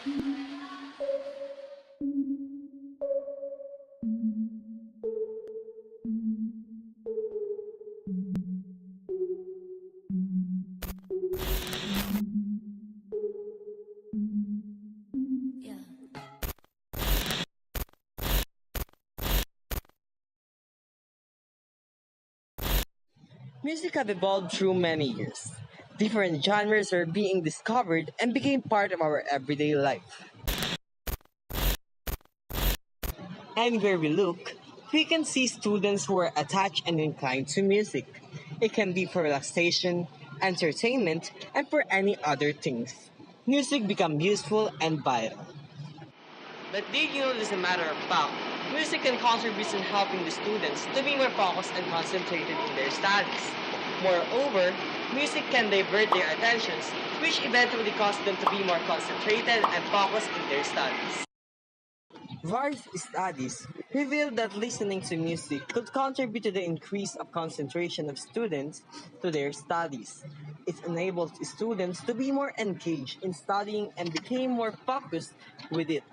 Yeah. Music have evolved through many years. Different genres are being discovered and became part of our everyday life. Anywhere we look, we can see students who are attached and inclined to music. It can be for relaxation, entertainment, and for any other things. Music become useful and vital. But did you know this is a matter of fact? Music can contribute in helping the students to be more focused and concentrated in their studies. Moreover, music can divert their attentions, which eventually cause them to be more concentrated and focused in their studies. Various studies revealed that listening to music could contribute to the increase of concentration of students to their studies. It enables students to be more engaged in studying and become more focused with it.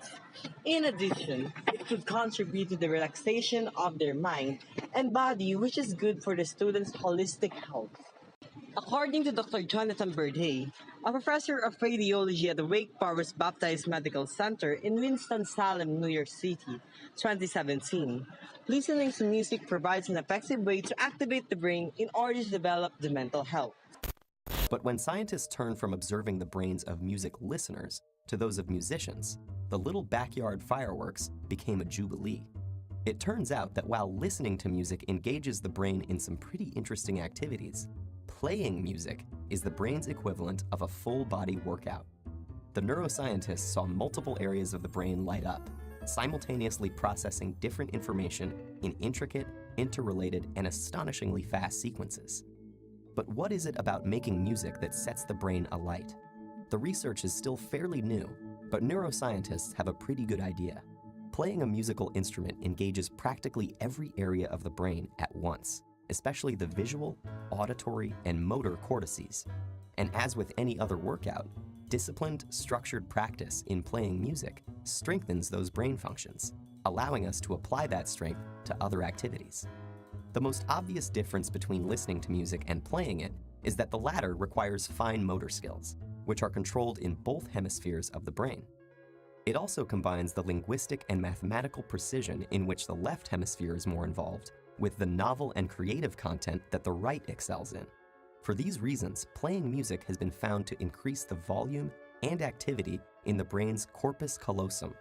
In addition, it could contribute to the relaxation of their mind and body, which is good for the students' holistic health. According to Dr. Jonathan Birdhay, a professor of radiology at the Wake Forest Baptist Medical Center in Winston-Salem, New York City, 2017, listening to music provides an effective way to activate the brain in order to develop the mental health. But when scientists turned from observing the brains of music listeners to those of musicians, the little backyard fireworks became a jubilee. It turns out that while listening to music engages the brain in some pretty interesting activities, playing music is the brain's equivalent of a full-body workout. The neuroscientists saw multiple areas of the brain light up, simultaneously processing different information in intricate, interrelated, and astonishingly fast sequences. But what is it about making music that sets the brain alight? The research is still fairly new, but neuroscientists have a pretty good idea. Playing a musical instrument engages practically every area of the brain at once, especially the visual, auditory, and motor cortices. And as with any other workout, disciplined, structured practice in playing music strengthens those brain functions, allowing us to apply that strength to other activities. The most obvious difference between listening to music and playing it is that the latter requires fine motor skills, which are controlled in both hemispheres of the brain. It also combines the linguistic and mathematical precision in which the left hemisphere is more involved with the novel and creative content that the right excels in. For these reasons, playing music has been found to increase the volume and activity in the brain's corpus callosum,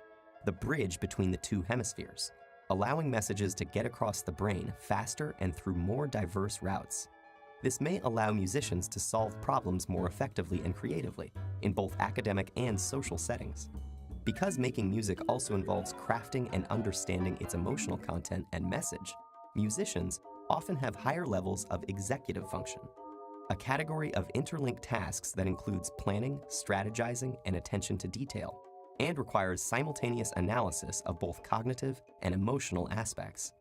the bridge between the two hemispheres, allowing messages to get across the brain faster and through more diverse routes. This may allow musicians to solve problems more effectively and creatively in both academic and social settings. Because making music also involves crafting and understanding its emotional content and message, musicians often have higher levels of executive function, a category of interlinked tasks that includes planning, strategizing, and attention to detail, and requires simultaneous analysis of both cognitive and emotional aspects.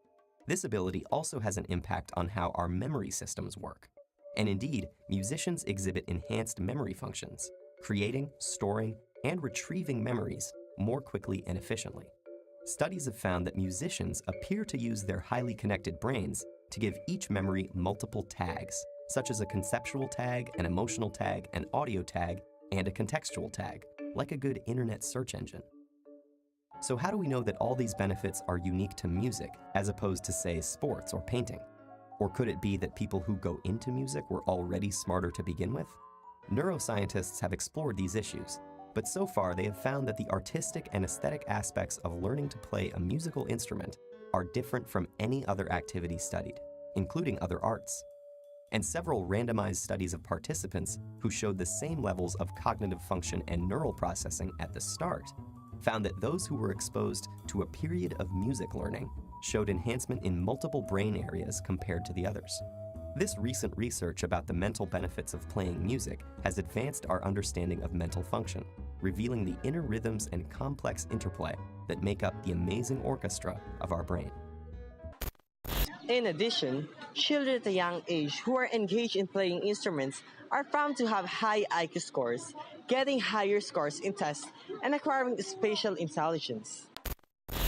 This ability also has an impact on how our memory systems work. And indeed, musicians exhibit enhanced memory functions, creating, storing, and retrieving memories more quickly and efficiently. Studies have found that musicians appear to use their highly connected brains to give each memory multiple tags, such as a conceptual tag, an emotional tag, an audio tag, and a contextual tag, like a good internet search engine. So how do we know that all these benefits are unique to music as opposed to, say, sports or painting? Or could it be that people who go into music were already smarter to begin with? Neuroscientists have explored these issues, but so far they have found that the artistic and aesthetic aspects of learning to play a musical instrument are different from any other activity studied, including other arts. And several randomized studies of participants who showed the same levels of cognitive function and neural processing at the start found that those who were exposed to a period of music learning showed enhancement in multiple brain areas compared to the others. This recent research about the mental benefits of playing music has advanced our understanding of mental function, revealing the inner rhythms and complex interplay that make up the amazing orchestra of our brain. In addition, children at a young age who are engaged in playing instruments are found to have high IQ scores, getting higher scores in tests, and acquiring spatial intelligence.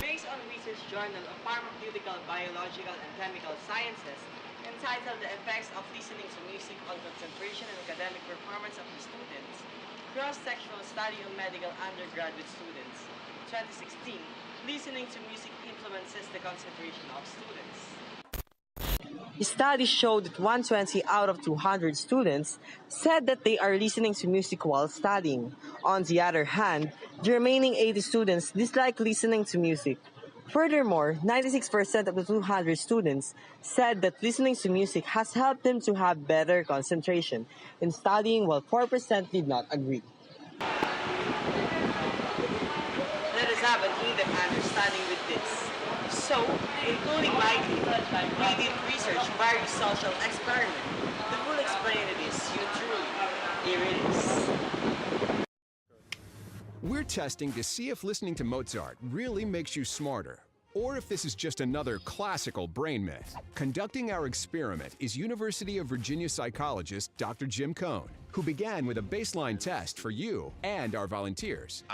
Based on research journal of pharmaceutical, biological, and chemical sciences entitled The Effects of Listening to Music on Concentration and Academic Performance of the Students, Cross-Sectional Study on Medical Undergraduate Students, 2016, listening to music influences the concentration of students. Studies showed that 120 out of 200 students said that they are listening to music while studying. On the other hand, the remaining 80 students dislike listening to music. Furthermore, 96% of the 200 students said that listening to music has helped them to have better concentration in studying, while 4% did not agree. Let us have an in-depth understanding with this. So, including likely, we did research various social experiments that will explain it is you truly. Here it is. We're testing to see if listening to Mozart really makes you smarter, or if this is just another classical brain myth. Conducting our experiment is University of Virginia psychologist Dr. Jim Cohn, who began with a baseline test for you and our volunteers.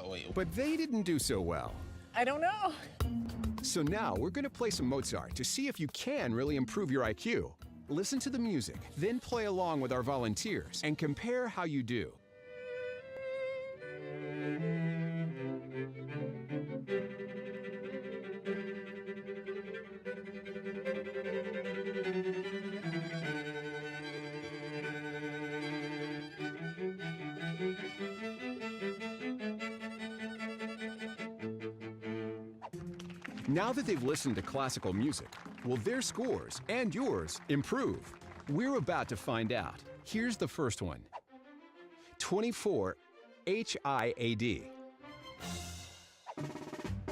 Wait. But they didn't do so well. I don't know. So now we're going to play some Mozart to see if you can really improve your IQ. Listen to the music, then play along with our volunteers and compare how you do. Now that they've listened to classical music, will their scores and yours improve? We're about to find out. Here's the first one. 24 HIAD.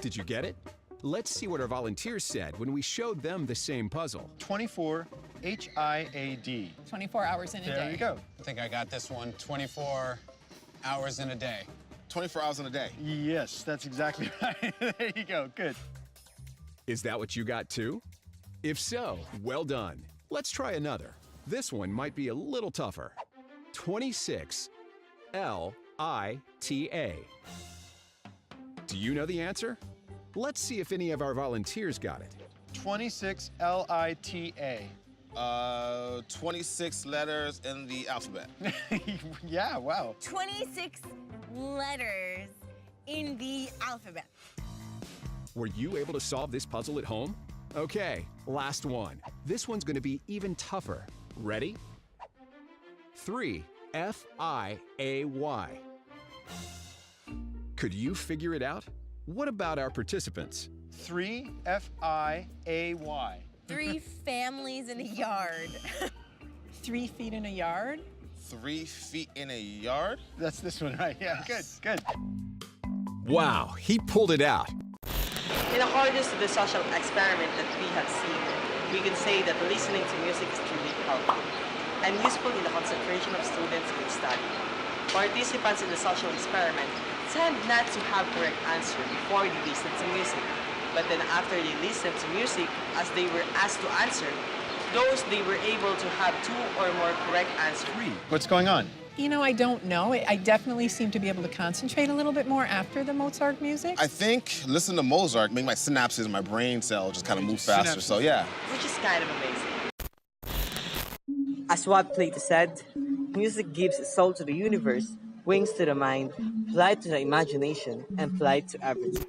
Did you get it? Let's see what our volunteers said when we showed them the same puzzle. 24 HIAD. 24 hours in a day. There you go. I think I got this one. 24 hours in a day. 24 hours in a day. Yes, that's exactly right. There you go. Good. Is that what you got too? If so, well done. Let's try another. This one might be a little tougher. 26 LITA. Do you know the answer? Let's see if any of our volunteers got it. 26 LITA. 26 letters in the alphabet. Yeah, wow. 26 letters in the alphabet. Were you able to solve this puzzle at home? Okay, last one. This one's going to be even tougher. Ready? 3 FIAY. Could you figure it out? What about our participants? 3 FIAY. 3 families in a yard. 3 feet in a yard? 3 feet in a yard? That's this one, right? Yeah, Yes. good. Wow, he pulled it out. In accordance to the social experiment that we have seen, we can say that listening to music is truly helpful and useful in the concentration of students in study. Participants in the social experiment tend not to have correct answer before they listen to music, but then after they listen to music, as they were asked to answer, those they were able to have 2 or more correct answers. What's going on? You know, I don't know. I definitely seem to be able to concentrate a little bit more after the Mozart music. I think listening to Mozart make my synapses in my brain cell just kind of move faster. Synapses. So yeah. Which is kind of amazing. As what Plato said, music gives soul to the universe, wings to the mind, flight to the imagination, and flight to everything.